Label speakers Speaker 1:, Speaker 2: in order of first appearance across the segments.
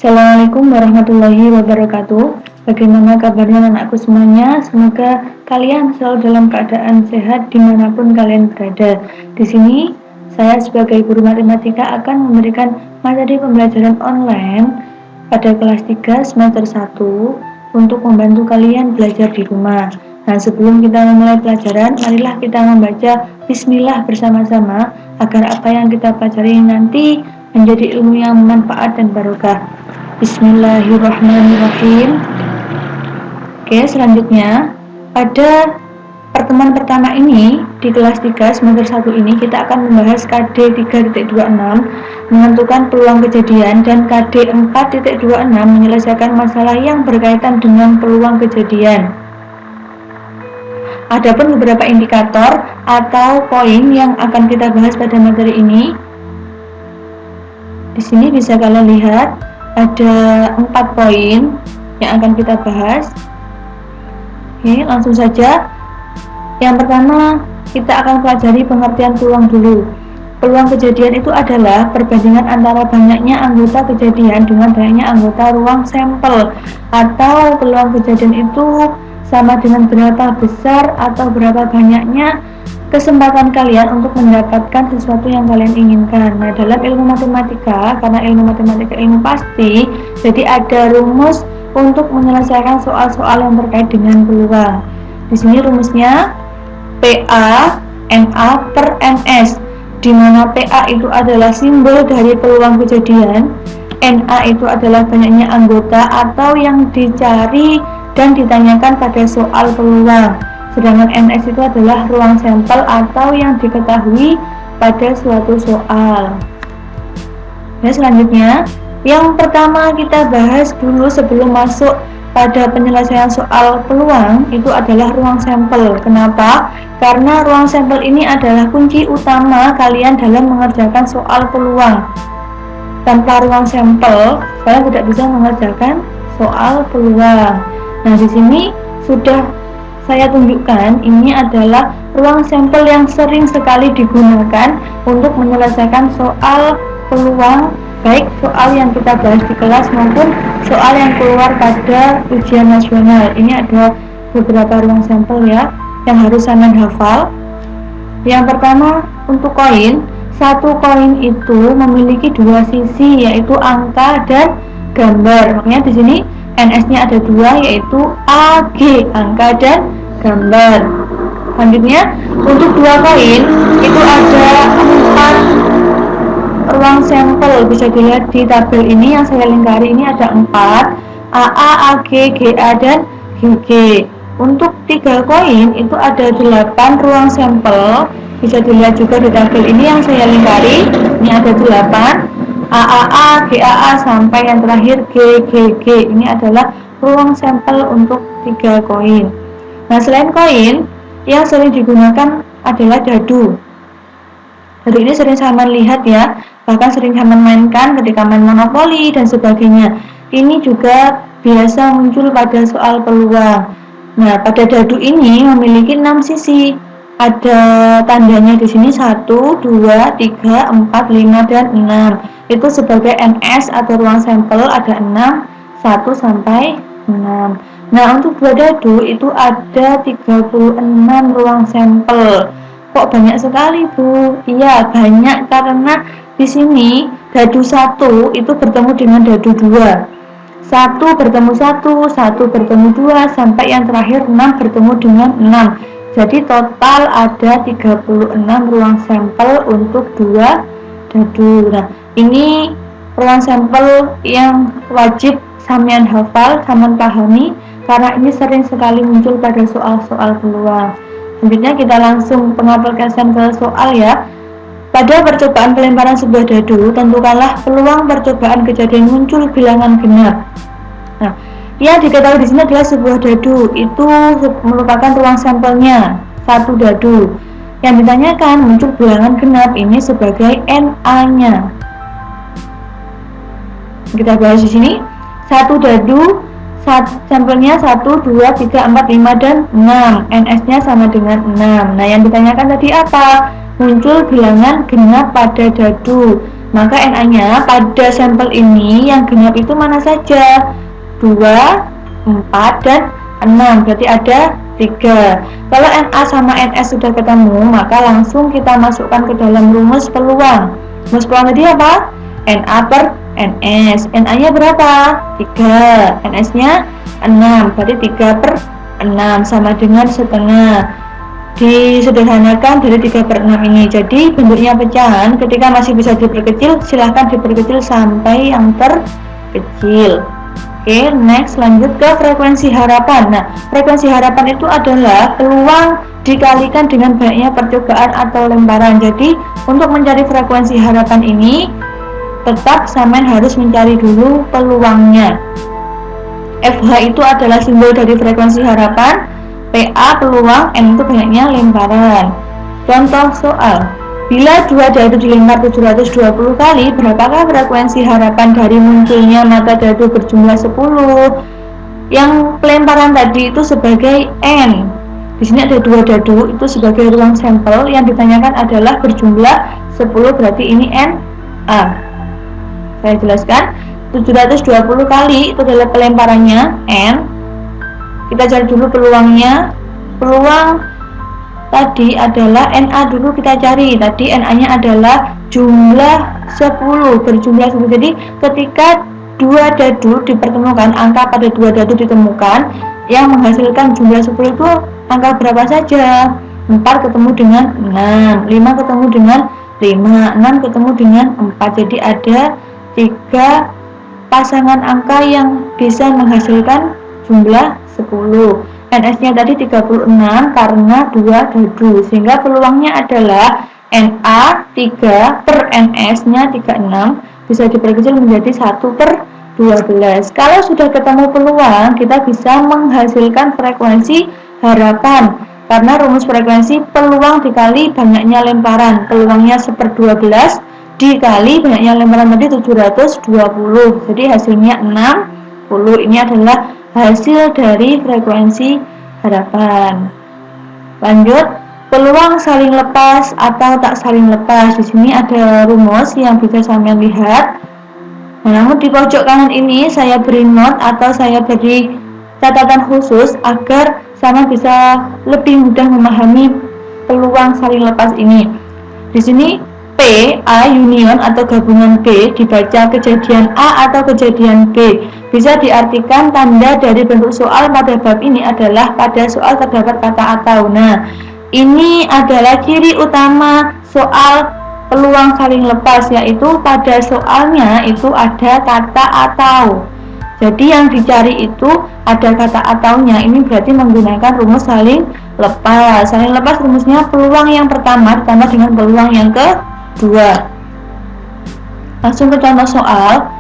Speaker 1: Assalamualaikum warahmatullahi wabarakatuh. Bagaimana kabarnya anakku semuanya? Semoga kalian selalu dalam keadaan sehat dimanapun kalian berada. Di sini saya sebagai guru matematika akan memberikan materi pembelajaran online pada kelas 3 semester 1 untuk membantu kalian belajar di rumah. Nah, sebelum kita memulai pelajaran, marilah kita membaca Bismillah bersama-sama agar apa yang kita pelajari nanti menjadi ilmu yang bermanfaat dan barokah. Bismillahirrahmanirrahim. Oke, selanjutnya pada pertemuan pertama ini di kelas 3 semester 1 ini kita akan membahas KD 3.26 menentukan peluang kejadian dan KD 4.26 menyelesaikan masalah yang berkaitan dengan peluang kejadian. Adapun beberapa indikator atau poin yang akan kita bahas pada materi ini. Di sini bisa kalian lihat ada 4 poin yang akan kita bahas. Oke, langsung saja. Yang pertama, kita akan pelajari pengertian peluang dulu. Peluang kejadian itu adalah perbandingan antara banyaknya anggota kejadian dengan banyaknya anggota ruang sampel, atau peluang kejadian itu sama dengan berapa besar atau berapa banyaknya kesempatan kalian untuk mendapatkan sesuatu yang kalian inginkan. Nah, dalam ilmu matematika, karena ilmu matematika ilmu pasti, jadi ada rumus untuk menyelesaikan soal-soal yang terkait dengan peluang. Di sini rumusnya PA NA per NS, di mana PA itu adalah simbol dari peluang kejadian, NA itu adalah banyaknya anggota atau yang dicari dan ditanyakan pada soal peluang. Sedangkan NS itu adalah ruang sampel atau yang diketahui pada suatu soal. Nah, selanjutnya, yang pertama kita bahas dulu sebelum masuk pada penyelesaian soal peluang itu adalah ruang sampel. Kenapa? Karena ruang sampel ini adalah kunci utama kalian dalam mengerjakan soal peluang. Tanpa ruang sampel, kalian tidak bisa mengerjakan soal peluang. Nah, di sini sudah saya tunjukkan, ini adalah ruang sampel yang sering sekali digunakan untuk menyelesaikan soal peluang, baik soal yang kita bahas di kelas maupun soal yang keluar pada ujian nasional. Ini ada beberapa ruang sampel ya, yang harus kalian hafal. Yang pertama, untuk koin, satu koin itu memiliki dua sisi, yaitu angka dan gambar. Makanya di sini NS-nya ada dua, yaitu AG, angka dan gambar. Selanjutnya, untuk dua koin itu ada 4 ruang sampel. Bisa dilihat di tabel ini yang saya lingkari, ini ada 4, AA, AG, GA, dan GG. Untuk 3 koin itu ada 8 ruang sampel. Bisa dilihat juga di tabel ini yang saya lingkari, ini ada 8, AAA, GAA, sampai yang terakhir GGG. Ini adalah ruang sampel untuk 3 koin. Nah, selain koin, yang sering digunakan adalah dadu. Dadu ini sering kalian lihat ya, bahkan sering kalian mainkan ketika main monopoli dan sebagainya. Ini juga biasa muncul pada soal peluang. Nah, pada dadu ini memiliki 6 sisi. Ada tandanya di sini 1, 2, 3, 4, 5, dan 6. Itu sebagai NS atau ruang sampel ada 6, 1 sampai 6. Nah, untuk dua dadu itu ada 36 ruang sampel. Kok banyak sekali, Bu? Iya, banyak karena di sini dadu 1 itu bertemu dengan dadu 2. 1 bertemu 1, 1 bertemu 2, sampai yang terakhir 6 bertemu dengan 6. Jadi total ada 36 ruang sampel untuk dua dadu. Nah, ini ruang sampel yang wajib sampean hafal, sampean pahami, karena ini sering sekali muncul pada soal-soal peluang. Selanjutnya kita langsung pengaplikasian ke soal ya. Pada percobaan pelemparan sebuah dadu, tentukanlah peluang percobaan kejadian muncul bilangan genap. Nah, yang diketahui di sini adalah sebuah dadu itu merupakan ruang sampelnya 1 dadu. Yang ditanyakan muncul bilangan genap ini sebagai NA-nya. Kita bahas di sini. 1 dadu, sampelnya 1, 2, 3, 4, 5, dan 6. NS-nya sama dengan 6. Nah, yang ditanyakan tadi apa? Muncul bilangan genap pada dadu. Maka Na-nya pada sampel ini yang genap itu mana saja? 2, 4, dan 6, berarti ada 3. Kalau Na sama Ns sudah ketemu, maka langsung kita masukkan ke dalam rumus peluang. Rumus peluang tadi apa? Na per Ns. Na-nya berapa? 3. Ns-nya 6, berarti 3 per 6 sama dengan setengah. Disederhanakan dari 3 per 6 ini. Jadi bentuknya pecahan ketika masih bisa diperkecil, silahkan diperkecil sampai yang terkecil. Oke, next lanjut ke frekuensi harapan. Nah, frekuensi harapan itu adalah peluang dikalikan dengan banyaknya percobaan atau lemparan. Jadi untuk mencari frekuensi harapan ini tetap sampean harus mencari dulu peluangnya. FH itu adalah simbol dari frekuensi harapan, PA peluang, N itu banyaknya lemparan. Contoh soal, bila 2 dadu dilempar 720 kali, berapakah frekuensi harapan dari munculnya mata dadu berjumlah 10? Yang pelemparan tadi itu sebagai N. Di sini ada 2 dadu, itu sebagai ruang sampel. Yang ditanyakan adalah berjumlah 10, berarti ini NA. Saya jelaskan, 720 kali itu adalah pelemparannya N. Kita cari dulu peluangnya. Peluang tadi adalah Na dulu kita cari. Tadi Na-nya adalah jumlah 10, berjumlah 10. Jadi ketika 2 dadu dipertemukan, angka pada 2 dadu ditemukan yang menghasilkan jumlah 10 itu angka berapa saja? 4 ketemu dengan 6, 5 ketemu dengan 5, 6 ketemu dengan 4. Jadi ada 3 pasangan angka yang bisa menghasilkan jumlah 10. Ns-nya tadi 36 karena 2 dadu, sehingga peluangnya adalah Na 3 per Ns-nya 36 bisa diperkecil menjadi 1 per 12. Kalau sudah ketemu peluang, kita bisa menghasilkan frekuensi harapan karena rumus frekuensi peluang dikali banyaknya lemparan. Peluangnya 1/12 dikali banyaknya lemparan tadi 720, jadi hasilnya 60. Ini adalah hasil dari frekuensi harapan. Lanjut, peluang saling lepas atau tak saling lepas. Di sini ada rumus yang bisa sampean lihat. Namun di pojok kanan ini saya beri note atau saya beri catatan khusus agar sama bisa lebih mudah memahami peluang saling lepas ini. Di sini P, A union atau gabungan B dibaca kejadian A atau kejadian B. Bisa diartikan tanda dari bentuk soal pada bab ini adalah pada soal terdapat kata atau. Nah, ini adalah ciri utama soal peluang saling lepas, yaitu pada soalnya itu ada kata atau. Jadi yang dicari itu ada kata ataunya. Ini berarti menggunakan rumus saling lepas. Saling lepas rumusnya peluang yang pertama ditambah dengan peluang yang kedua. Langsung ke contoh soal.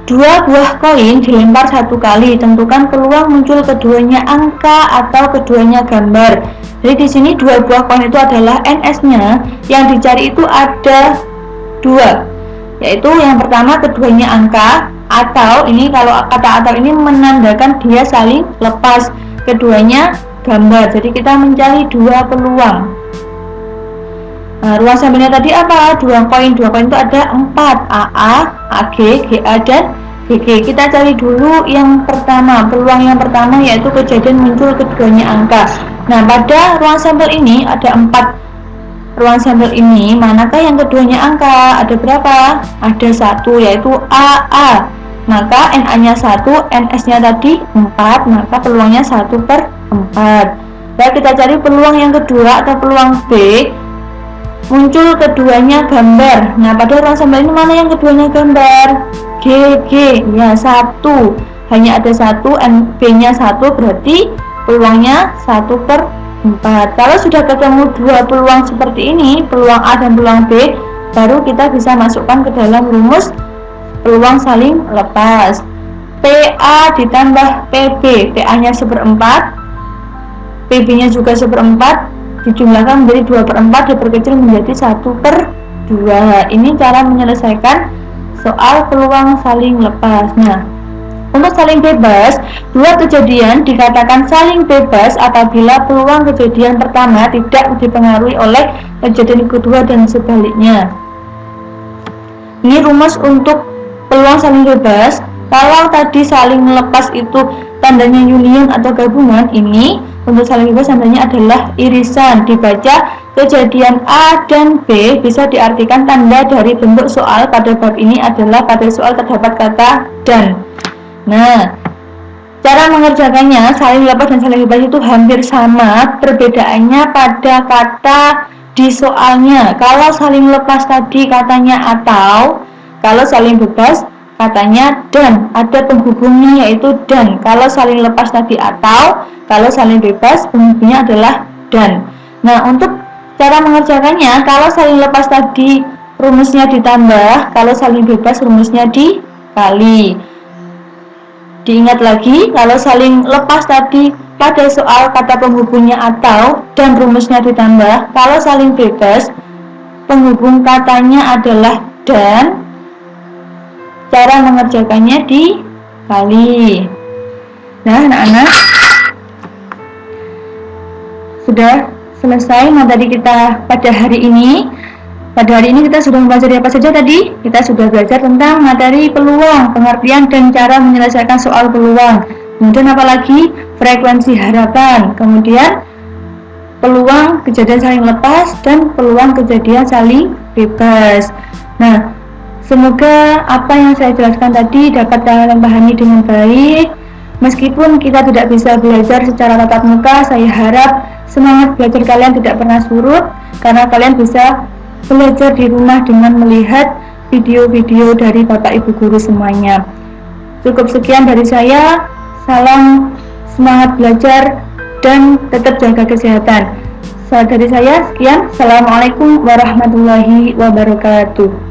Speaker 1: 2 buah koin dilempar 1 kali. Tentukan peluang muncul keduanya angka atau keduanya gambar. Jadi di sini 2 buah koin itu adalah NS-nya. Yang dicari itu ada 2. Yaitu yang pertama keduanya angka, atau ini kalau kata atau ini menandakan dia saling lepas. Keduanya gambar. Jadi kita mencari 2 peluang. Nah, ruang sampelnya tadi apa? 2 koin. 2 koin itu ada 4, AA, AG, GA, dan GG. Kita cari dulu yang pertama. Peluang yang pertama yaitu kejadian muncul keduanya angka. Nah, pada ruang sampel ini ada 4 ruang sampel ini. Manakah yang keduanya angka? Ada berapa? Ada 1, yaitu AA. Maka NA-nya 1, NS-nya tadi 4, maka peluangnya 1/4. Lalu kita cari peluang yang kedua atau peluang B. Muncul keduanya gambar. Nah, pada ruang sampel ini mana yang keduanya gambar? GG, ya 1. Hanya ada 1, B-nya 1, berarti peluangnya 1/4. Kalau sudah ketemu 2 peluang seperti ini, peluang A dan peluang B, baru kita bisa masukkan ke dalam rumus peluang saling lepas. PA ditambah PB, PA-nya 1/4, PB-nya juga 1/4, dijumlahkan menjadi 2/4, diperkecil menjadi 1/2. Ini cara menyelesaikan soal peluang saling lepas. Nah, untuk saling bebas, 2 kejadian dikatakan saling bebas apabila peluang kejadian pertama tidak dipengaruhi oleh kejadian kedua dan sebaliknya. Ini rumus untuk peluang saling bebas. Kalau tadi saling lepas itu tandanya union atau gabungan, ini untuk saling bebas tandanya adalah irisan. Dibaca kejadian A dan B bisa diartikan tanda dari bentuk soal pada bab ini adalah pada soal terdapat kata dan. Nah, cara mengerjakannya saling lepas dan saling bebas itu hampir sama, perbedaannya pada kata di soalnya. Kalau saling lepas tadi katanya atau, kalau saling bebas katanya dan, ada penghubungnya yaitu dan. Kalau saling lepas tadi atau, kalau saling bebas penghubungnya adalah dan. Nah, untuk cara mengerjakannya, kalau saling lepas tadi rumusnya ditambah, kalau saling bebas rumusnya dikali. Diingat lagi, kalau saling lepas tadi pada soal kata penghubungnya atau dan rumusnya ditambah, kalau saling bebas penghubung katanya adalah dan, cara mengerjakannya dikali. Nah, anak-anak, sudah selesai materi kita pada hari ini. Pada hari ini kita sudah mempelajari apa saja tadi? Kita sudah belajar tentang materi peluang, pengertian dan cara menyelesaikan soal peluang. Kemudian apalagi? Frekuensi harapan. Kemudian peluang kejadian saling lepas dan peluang kejadian saling bebas. Nah, semoga apa yang saya jelaskan tadi dapat kalian pahami dengan baik. Meskipun kita tidak bisa belajar secara tatap muka, saya harap semangat belajar kalian tidak pernah surut, karena kalian bisa belajar di rumah dengan melihat video-video dari Bapak Ibu Guru semuanya. Cukup sekian dari saya. Salam semangat belajar dan tetap jaga kesehatan. Dari saya sekian. Assalamualaikum warahmatullahi wabarakatuh.